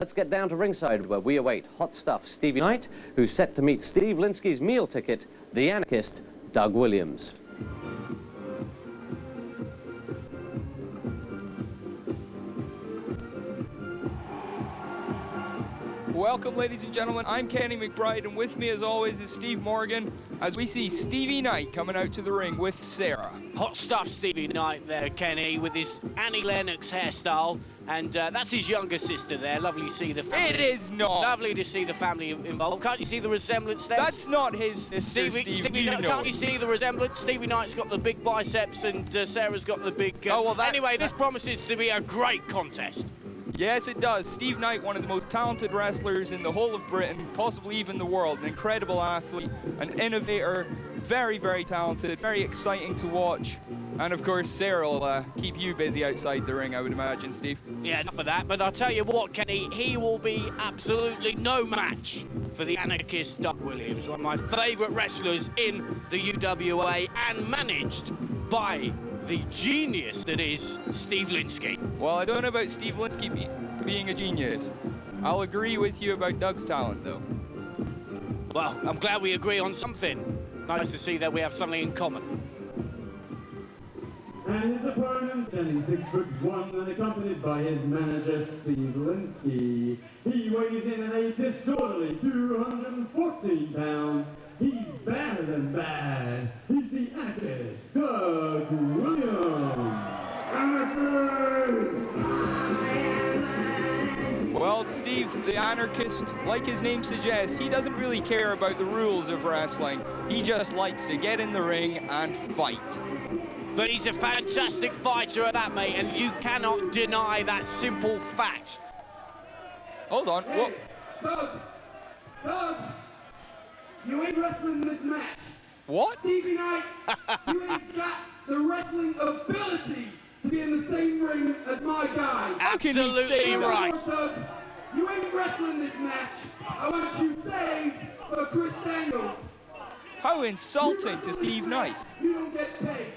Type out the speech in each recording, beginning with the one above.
Let's get down to ringside where we await hot stuff Stevie Knight, who's set to meet Steve Linsky's meal ticket, the anarchist Doug Williams. Welcome, ladies and gentlemen. I'm Kenny McBride, and with me, as always, is Steve Morgan, as we see Stevie Knight coming out to the ring with Sarah. Hot stuff, Stevie Knight there, Kenny, with his Annie Lennox hairstyle, and that's his younger sister there. Lovely to see the family. It is not. Lovely to see the family involved. Can't you see the resemblance there? That's not his sister, Stevie, you know. Can't you see the resemblance? Stevie Knight's got the big biceps, and Sarah's got the big... Oh, well, anyway, this promises to be a great contest. Yes, it does. Steve Knight, one of the most talented wrestlers in the whole of Britain, possibly even the world. An incredible athlete, an innovator, very, very talented, very exciting to watch. And of course, Sarah will keep you busy outside the ring, I would imagine, Steve. Yeah, enough of that, but I'll tell you what, Kenny, he will be absolutely no match for the anarchist Doug Williams, one of my favourite wrestlers in the UWA, and managed by the genius that is Steve Linsky. Well, I don't know about Steve Linsky being a genius. I'll agree with you about Doug's talent, though. Well, I'm glad we agree on something. Nice to see that we have something in common. And his opponent, standing 6'1" and accompanied by his manager, Steve Linsky. He weighs in at a disorderly 214 pounds. He's better than bad. He's the anarchist, Doug Williams. Well, Steve, the anarchist, like his name suggests, he doesn't really care about the rules of wrestling. He just likes to get in the ring and fight. But he's a fantastic fighter at that, mate, and you cannot deny that simple fact. Hold on. Hey, Doug! You ain't wrestling this match. What? Stevie Knight, you ain't got the wrestling ability to be in the same ring as my guy. How can you say that? Right. Doug, you ain't wrestling this match. I want you saved for Chris Daniels. How insulting to Steve Knight. You don't get paid.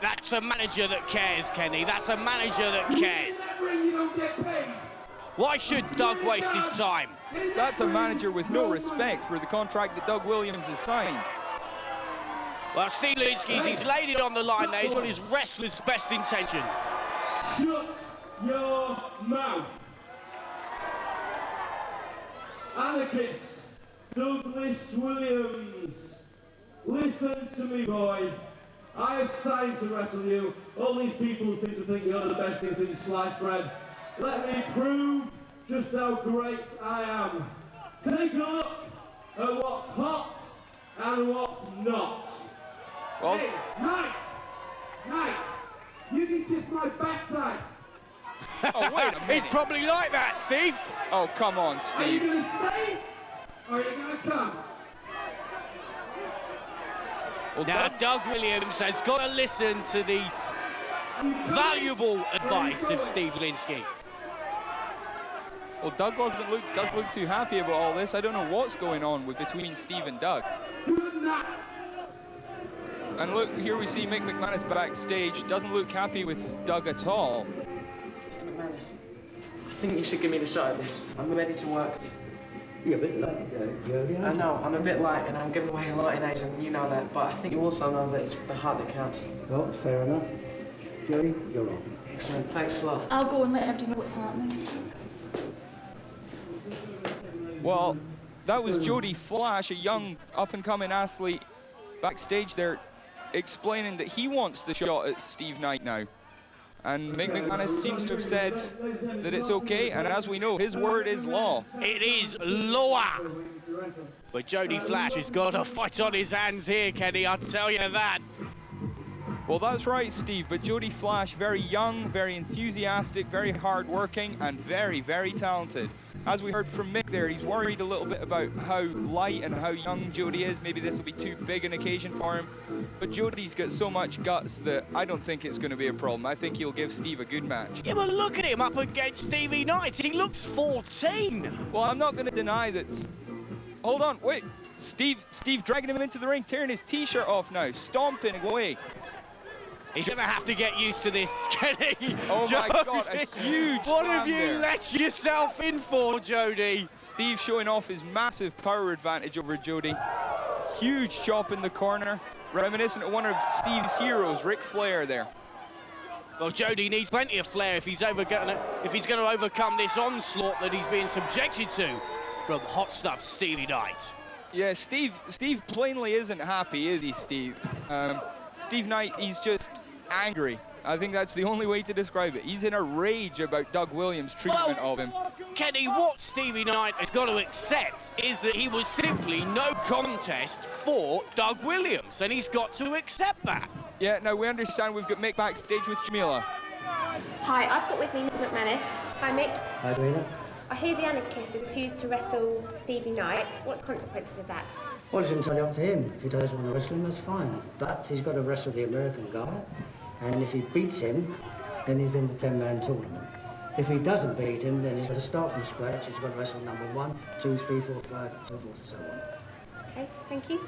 That's a manager that cares, Kenny. That's a manager that cares. In that ring, you don't get paid. Why should Doug waste his time? That's a manager with no respect for the contract that Doug Williams has signed. Well, Steve Linsky's, he's laid it on the line there. He's got his wrestler's best intentions. Shut your mouth. Anarchist Douglas Williams. Listen to me, boy. I have signed to wrestle you. All these people seem to think you're the best thing since sliced bread. Let me prove just how great I am. Take a look at what's hot and what's not. Well, Hey, Knight, you can kiss my backside. oh, wait a He'd minute. probably like that, Steve. Oh, come on, Are you Steve. gonna stay or are you gonna come? Well, Now, Doug Williams has got to listen to the valuable advice of Steve Linsky. Well, Doug does look too happy about all this. I don't know what's going on between Steve and Doug. Good night. And look, here we see Mick McManus backstage. Doesn't look happy with Doug at all. Mr. McManus, I think you should give me the shot at this. I'm ready to work. You're a bit late, Jodie. I know, I'm a bit light and I'm giving away a lot in age and you know that, but I think you also know that it's the heart that counts. Well, fair enough. Jodie, you're on. Excellent, thanks a lot. I'll go and let everybody know what's happening. Well, that was Jodie Fleisch, a young up-and-coming athlete, backstage there, explaining that he wants the shot at Steve Knight now. And Mick McManus seems to have said that it's okay, and as we know, his word is law. It is law. But Jodie Fleisch has got a fight on his hands here, Kenny, I'll tell you that. Well, that's right, Steve, but Jodie Fleisch, very young, very enthusiastic, very hard-working, and very, very talented. As we heard from Mick there, he's worried a little bit about how light and how young Jodie is. Maybe this will be too big an occasion for him. But Jodie's got so much guts that I don't think it's going to be a problem. I think he'll give Steve a good match. Yeah, but look at him up against Stevie Knight. He looks 14. Well, I'm not going to deny that... Hold on, wait. Steve dragging him into the ring, tearing his T-shirt off now, stomping away. He's going to have to get used to this, Kenny. Oh my Jodie, God, a huge what slam have you there. let yourself in for, Jodie? Steve showing off his massive power advantage over Jodie. Huge chop in the corner, reminiscent of one of Steve's heroes, Ric Flair there. Well, Jodie needs plenty of flair if he's going to overcome this onslaught that he's being subjected to from Hot Stuff Stevie Knight. Yeah, Steve plainly isn't happy, is he, Steve? Steve Knight, he's just angry. I think that's the only way to describe it. He's in a rage about Doug Williams' treatment of him. Kenny, what Stevie Knight has got to accept is that he was simply no contest for Doug Williams, and he's got to accept that. Yeah, now we understand we've got Mick backstage with Jamila. Hi, I've got with me Nick McManus. Hi, Mick. Hi, Rena. I hear the Anarchist has refused to wrestle Stevie Knight. What are the consequences of that? Well, it's entirely up to him. If he doesn't want to wrestle him, that's fine. But he's got to wrestle the American guy. And if he beats him, then he's in the 10-man tournament. If he doesn't beat him, then he's got to start from scratch. He's got to wrestle number 1, 2, 3, 4, 5, and so forth and so on. Okay, thank you.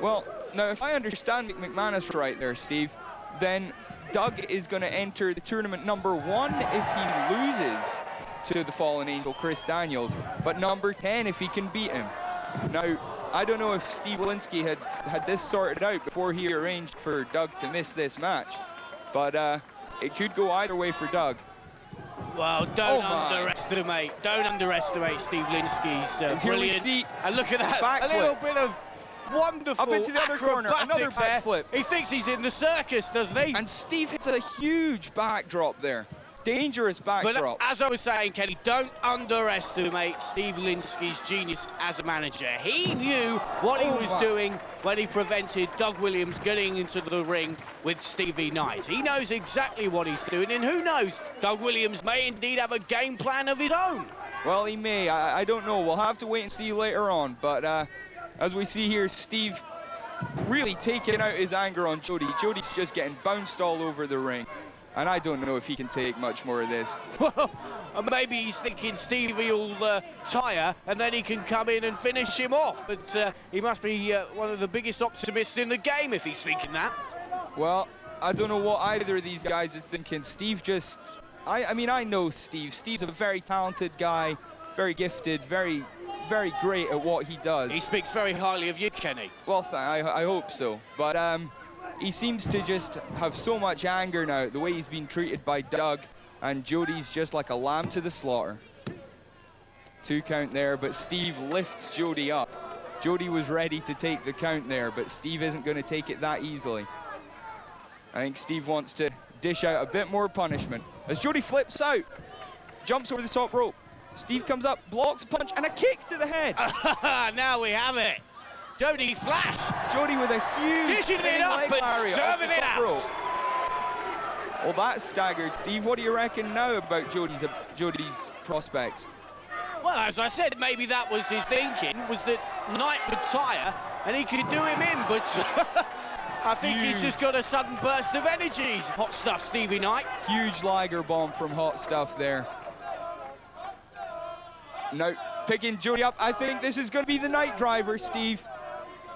Well, now if I understand Mick McManus right there, Steve, then Doug is going to enter the tournament number 1 if he loses to the fallen angel Chris Daniels, but number 10 if he can beat him. Now, I don't know if Steve Linsky had this sorted out before he arranged for Doug to miss this match, but it could go either way for Doug. Well, don't underestimate Steve Linsky's brilliance. And look at that, a little bit of wonderful up into the other corner, another backflip. He thinks he's in the circus, doesn't he? And Steve hits a huge backdrop there. Dangerous backdrop. But as I was saying, Kenny, don't underestimate Steve Linsky's genius as a manager. He knew what he was doing when he prevented Doug Williams getting into the ring with Stevie Knight. He knows exactly what he's doing, and who knows, Doug Williams may indeed have a game plan of his own. Well, he may. I don't know. We'll have to wait and see later on. But as we see here, Steve really taking out his anger on Jodie. Jodie's just getting bounced all over the ring. And I don't know if he can take much more of this. Well, maybe he's thinking Stevie will tire and then he can come in and finish him off. But he must be one of the biggest optimists in the game if he's thinking that. Well, I don't know what either of these guys are thinking. Steve just... I mean, I know Steve. Steve's a very talented guy, very gifted, very great at what he does. He speaks very highly of you, Kenny. Well, I hope so. But he seems to just have so much anger now, the way he's been treated by Doug, and Jodie's just like a lamb to the slaughter. 2 count there, but Steve lifts Jodie up. Jodie was ready to take the count there, but Steve isn't going to take it that easily. I think Steve wants to dish out a bit more punishment. As Jodie flips out, jumps over the top rope. Steve comes up, blocks a punch, and a kick to the head. Now we have it. Jodie Fleisch. Jodie with a huge dishing it up and serving it out. Rope. Well, that staggered Steve. What do you reckon now about Jodie's prospects? Well, as I said, maybe that was his thinking, was that Knight would tire and he could do him in, but I think he's just got a sudden burst of energy. Hot Stuff Stevie Knight. Huge Liger bomb from Hot Stuff there. Now, picking Jodie up, I think this is going to be the Night Driver, Steve.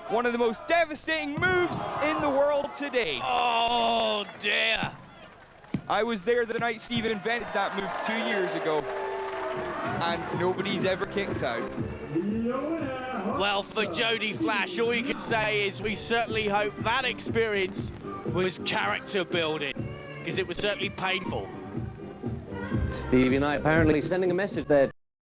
One of the most devastating moves in the world today. Oh, dear. I was there the night Steve invented that move 2 years ago, and nobody's ever kicked out. Well, for Jodie Fleisch, all you can say is we certainly hope that experience was character building, because it was certainly painful. Stevie Knight apparently sending a message there.